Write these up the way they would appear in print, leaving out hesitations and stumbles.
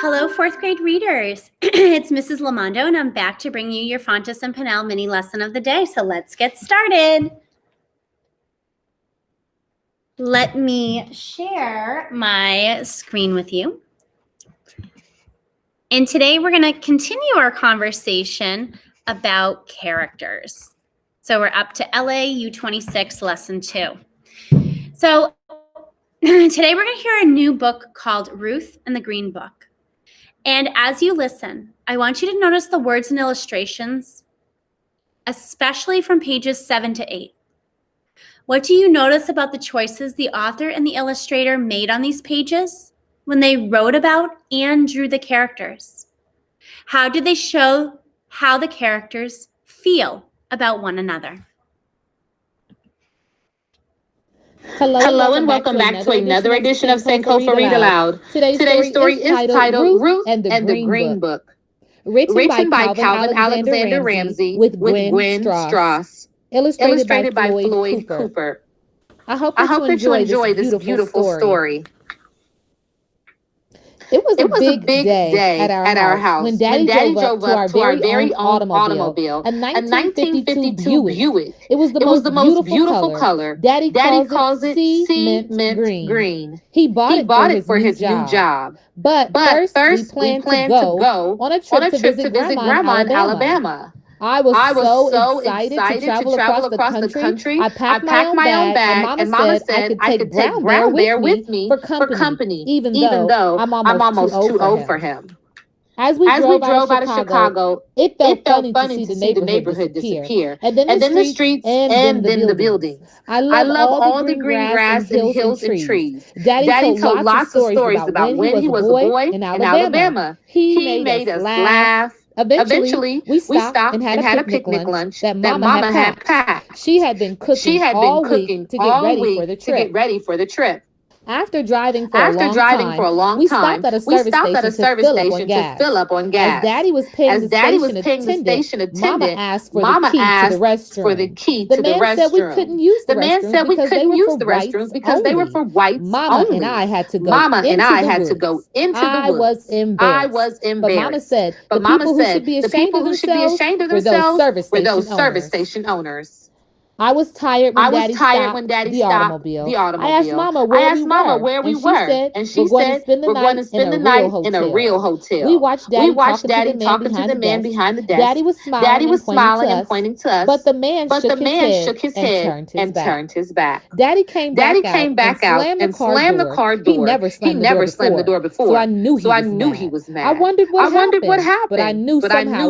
Hello, fourth grade readers. It's Mrs. Lamondo, and I'm back to bring you your Fontes and Pinnell mini lesson of the day. So let's get started. Let me share my screen with you. And today we're going to continue our conversation about characters. So we're up to LA U26 lesson 2. So today we're going to hear a new book called Ruth and the Green Book. And as you listen, I want you to notice the words and illustrations, especially from pages 7 to 8. What do you notice about the choices the author and the illustrator made on these pages when they wrote about and drew the characters? How did they show how the characters feel about one another? Hello and welcome back to another edition of Sankofa Read Aloud. Today's story is titled Ruth and the Green Book. Written by Calvin Alexander Ramsey with Gwen Strauss. Illustrated by Floyd Cooper. I hope that you enjoy this beautiful story. It was a big day at our house when Daddy drove up to our very own automobile, a 1952 Buick. It was the most beautiful color. Daddy calls it cement green. He bought it for his new job. But first we planned to go on a trip to visit Grandma in Alabama. I was so excited to travel across the country. I packed my own bag, and Mama said I could take Brown Bear with me for company, even though I'm almost too old for him. As we drove out of Chicago, it felt funny to see the neighborhood disappear. And then the streets and then the buildings. I love all the green grass and hills and trees. Daddy told lots of stories about when he was a boy in Alabama. He made us laugh. Eventually, we stopped and had a picnic lunch that Mama had packed. She had been cooking all week to get ready for the trip. After driving for a long time, we stopped at a service station to fill up on gas. As Daddy was paying the station attendant, Mama asked for the key to the restroom. The man said we couldn't use the restrooms because they were for whites only. Mama and I had to go into the woods. I was embarrassed. But Mama said the people who should be ashamed of themselves were those service station owners. I was tired when Daddy stopped the automobile. I asked Mama where we were, and she said we're going to spend the night in a real hotel. We watched Daddy talking to the man behind the desk. Daddy was smiling and pointing to us, but the man shook his head and turned his back. Daddy came back out and slammed the car door. He never slammed the door before, so I knew he was mad. I wondered what happened, but I knew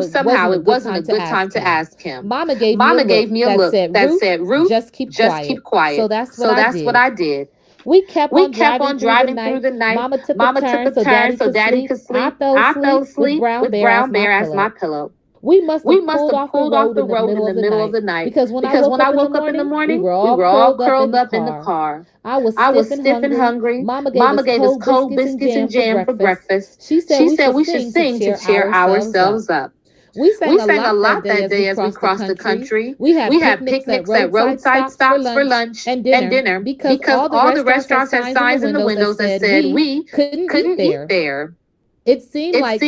somehow it wasn't a good time to ask him. Mama gave me a look that said, Ruth, just keep quiet. So that's what I did. We kept on driving through the night. Mama took a turn so Daddy could sleep. I fell asleep with Brown Bear as my pillow. We must have pulled off the road in the middle of the night because when I woke up in the morning, we were all curled up in the car. I was stiff and hungry. Mama gave us cold biscuits and jam for breakfast. She said we should sing to cheer ourselves up. We sang a lot that day as we crossed the country. We had picnics at roadside stops for lunch and dinner because all the restaurants had signs in the windows that said we couldn't eat there. It seemed like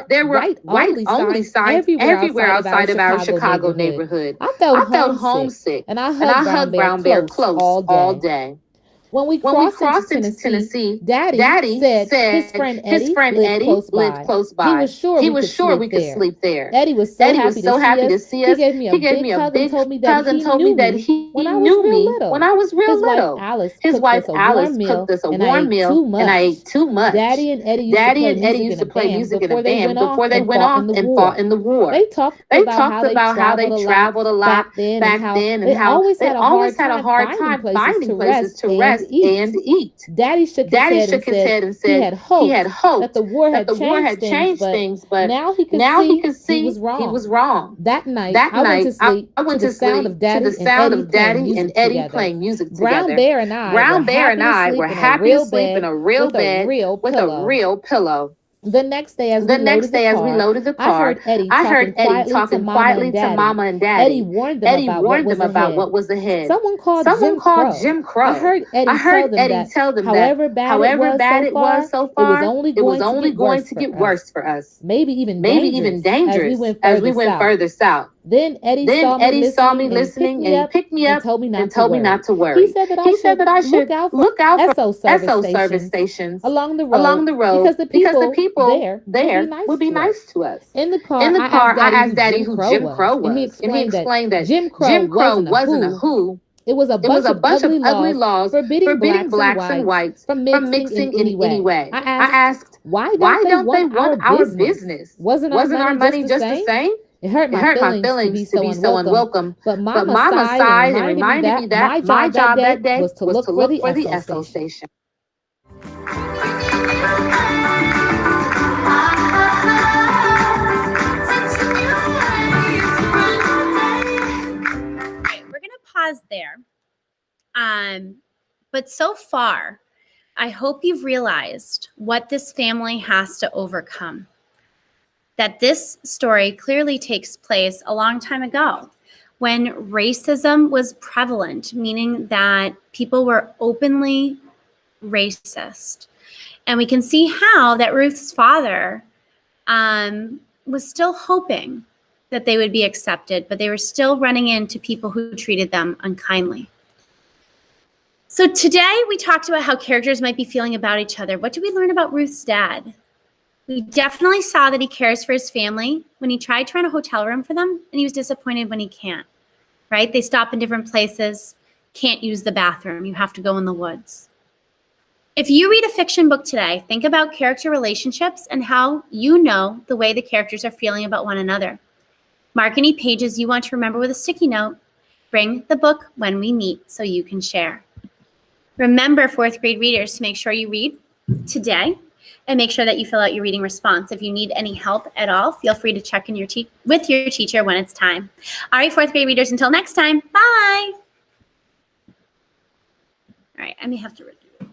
there were white-only signs everywhere outside of our Chicago neighborhood. I felt homesick, and I hugged Brown Bear close all day. When we crossed into Tennessee, Daddy said his friend Eddie lived close by. He was sure we could sleep there. Eddie was so happy to see us. He gave me a big hug and told me that he knew me when I was real little. His wife Alice cooked us a warm meal, and I ate too much. Daddy and Eddie used to play music in a band before they went off and fought in the war. They talked about how they traveled a lot back then and how they always had a hard time finding places to rest and eat. Daddy shook his head and said he had hoped that the war had changed things, but now he could see he was wrong. That night, I went to sleep to the sound of Daddy and Eddie playing music together. Brown Bear and I were happy to sleep in a real bed with a real pillow. The next day, as we loaded the car, I heard Eddie talking quietly to Mama and Daddy. Eddie warned them about what was ahead. Someone called Jim Crow. I heard Eddie tell them that however bad it was so far, it was only going to get worse for us. Maybe even dangerous as we went further south. Then Eddie saw me listening and he picked me up and told me not to worry. He said that I should look out for Esso service stations along the road because the people there would be nice to us. In the car, I asked Daddy who Jim Crow was, and he explained that Jim Crow wasn't a who. It was a bunch of ugly laws forbidding blacks and whites from mixing in any way. I asked, why don't they want our business? Wasn't our money just the same? It hurt my feelings to be so unwelcome. But Mama sighed and reminded me that my job that day was to look for the Esso station. Pause there. But so far, I hope you've realized what this family has to overcome. That this story clearly takes place a long time ago when racism was prevalent, meaning that people were openly racist. And we can see how that Ruth's father was still hoping that they would be accepted, but they were still running into people who treated them unkindly. So today we talked about how characters might be feeling about each other. What did we learn about Ruth's dad? We definitely saw that he cares for his family when he tried to rent a hotel room for them, and he was disappointed when he can't, right? They stop in different places, can't use the bathroom. You have to go in the woods. If you read a fiction book today, think about character relationships and how you know the way the characters are feeling about one another. Mark any pages you want to remember with a sticky note. Bring the book when we meet so you can share. Remember, fourth grade readers, to make sure you read today and make sure that you fill out your reading response. If you need any help at all, feel free to check in with your teacher when it's time. All right, fourth grade readers, until next time, bye. All right, I may have to review.